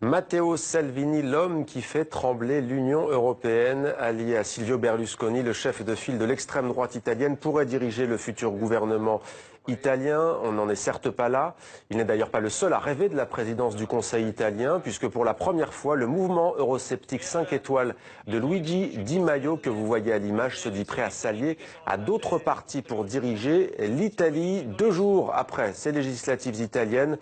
Matteo Salvini, l'homme qui fait trembler l'Union européenne, allié à Silvio Berlusconi, le chef de file de l'extrême droite italienne, pourrait diriger le futur gouvernement italien. On n'en est certes pas là. Il n'est d'ailleurs pas le seul à rêver de la présidence du Conseil italien, puisque pour la première fois, le mouvement eurosceptique 5 étoiles de Luigi Di Maio, que vous voyez à l'image, se dit prêt à s'allier à d'autres partis pour diriger l'Italie 2 jours après ces législatives italiennes.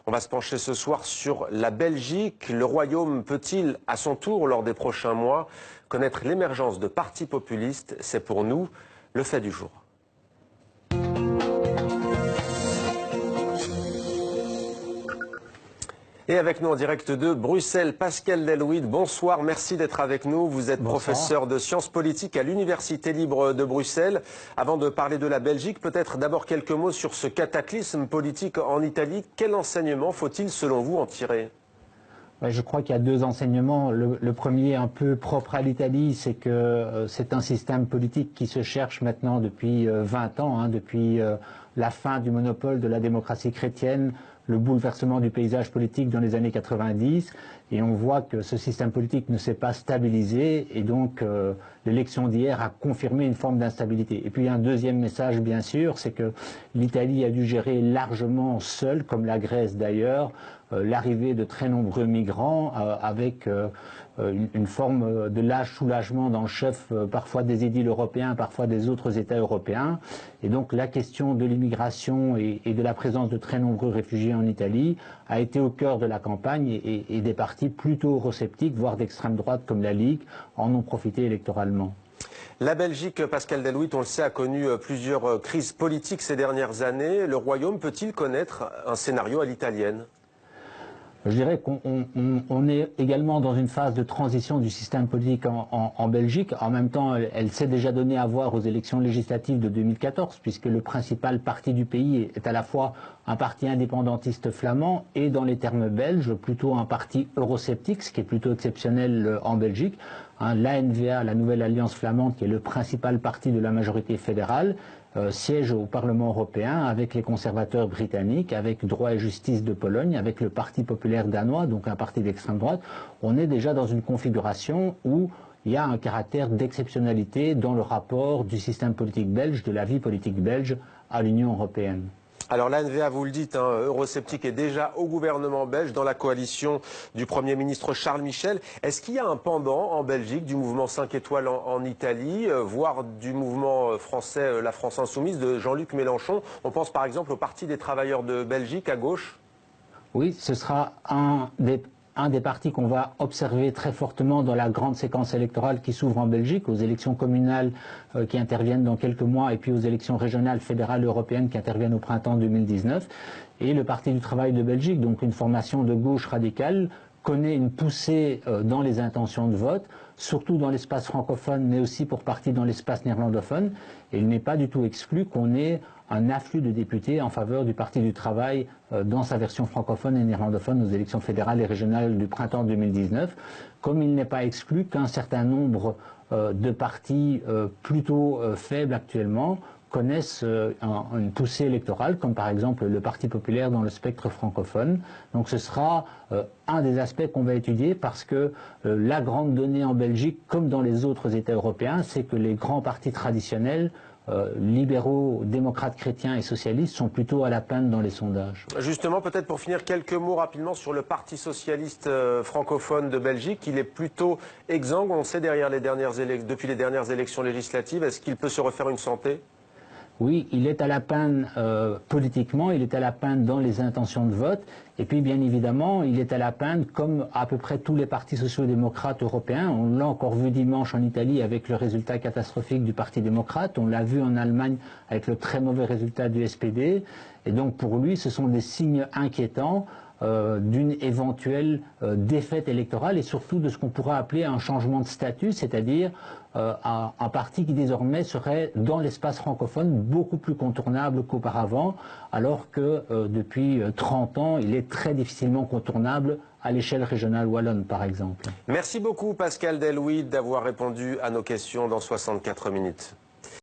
On va se pencher ce soir sur la Belgique. Le Royaume peut-il, à son tour, lors des prochains mois, connaître l'émergence de partis populistes? C'est pour nous le fait du jour. Et avec nous en direct de Bruxelles, Pascal Delhouit, bonsoir, merci d'être avec nous. Vous êtes professeur de sciences politiques à l'Université libre de Bruxelles. Avant de parler de la Belgique, peut-être d'abord quelques mots sur ce cataclysme politique en Italie. Quel enseignement faut-il, selon vous, en tirer ? Je crois qu'il y a deux enseignements. Le premier, un peu propre à l'Italie, c'est que c'est un système politique qui se cherche maintenant depuis 20 ans, depuis la fin du monopole de la démocratie chrétienne, le bouleversement du paysage politique dans les années 90, et on voit que ce système politique ne s'est pas stabilisé, et donc l'élection d'hier a confirmé une forme d'instabilité. Et puis un deuxième message, bien sûr, c'est que l'Italie a dû gérer largement seule, comme la Grèce d'ailleurs, l'arrivée de très nombreux migrants avec une forme de soulagement dans le chef, parfois des édiles européens, parfois des autres États européens. Et donc la question de l'immigration et de la présence de très nombreux réfugiés en Italie a été au cœur de la campagne, et des partis plutôt eurosceptiques, voire d'extrême droite comme la Ligue, en ont profité électoralement. La Belgique, Pascal Delhouit, on le sait, a connu plusieurs crises politiques ces dernières années. Le Royaume peut-il connaître un scénario à l'italienne ? Je dirais qu'on est également dans une phase de transition du système politique en Belgique. En même temps, elle s'est déjà donnée à voir aux élections législatives de 2014, puisque le principal parti du pays est à la fois un parti indépendantiste flamand et, dans les termes belges, plutôt un parti eurosceptique, ce qui est plutôt exceptionnel en Belgique. L'ANVA, la Nouvelle Alliance Flamande, qui est le principal parti de la majorité fédérale, siège au Parlement européen avec les conservateurs britanniques, avec Droit et Justice de Pologne, avec le Parti populaire danois, donc un parti d'extrême droite. On est déjà dans une configuration où il y a un caractère d'exceptionnalité dans le rapport du système politique belge, de la vie politique belge à l'Union européenne. Alors l'ANVA, vous le dites, eurosceptique, est déjà au gouvernement belge, dans la coalition du Premier ministre Charles Michel. Est-ce qu'il y a un pendant en Belgique du mouvement 5 étoiles en Italie, voire du mouvement français, la France insoumise, de Jean-Luc Mélenchon? On pense par exemple au Parti des travailleurs de Belgique, à gauche. Oui, ce sera un des partis qu'on va observer très fortement dans la grande séquence électorale qui s'ouvre en Belgique, aux élections communales qui interviennent dans quelques mois, et puis aux élections régionales, fédérales, européennes qui interviennent au printemps 2019. Et le Parti du travail de Belgique, donc une formation de gauche radicale, connaît une poussée dans les intentions de vote, surtout dans l'espace francophone, mais aussi pour partie dans l'espace néerlandophone. Et il n'est pas du tout exclu qu'on ait un afflux de députés en faveur du Parti du travail dans sa version francophone et néerlandophone aux élections fédérales et régionales du printemps 2019, comme il n'est pas exclu qu'un certain nombre de partis plutôt faibles actuellement connaissent une poussée électorale, comme par exemple le Parti populaire dans le spectre francophone. Donc ce sera un des aspects qu'on va étudier, parce que la grande donnée en Belgique, comme dans les autres États européens, c'est que les grands partis traditionnels, libéraux, démocrates, chrétiens et socialistes, sont plutôt à la peine dans les sondages. Justement, peut-être pour finir, quelques mots rapidement sur le Parti socialiste francophone de Belgique. Il est plutôt exsangue, on sait, depuis les dernières élections législatives. Est-ce qu'il peut se refaire une santé ? Oui, il est à la peine politiquement, il est à la peine dans les intentions de vote, et puis bien évidemment, il est à la peine comme à peu près tous les partis sociaux-démocrates européens. On l'a encore vu dimanche en Italie avec le résultat catastrophique du Parti démocrate, on l'a vu en Allemagne avec le très mauvais résultat du SPD, et donc pour lui, ce sont des signes inquiétants d'une éventuelle défaite électorale, et surtout de ce qu'on pourrait appeler un changement de statut, c'est-à-dire un parti qui désormais serait dans l'espace francophone beaucoup plus contournable qu'auparavant, alors que depuis 30 ans, il est très difficilement contournable à l'échelle régionale wallonne, par exemple. Merci beaucoup Pascal Delhouit d'avoir répondu à nos questions dans 64 minutes.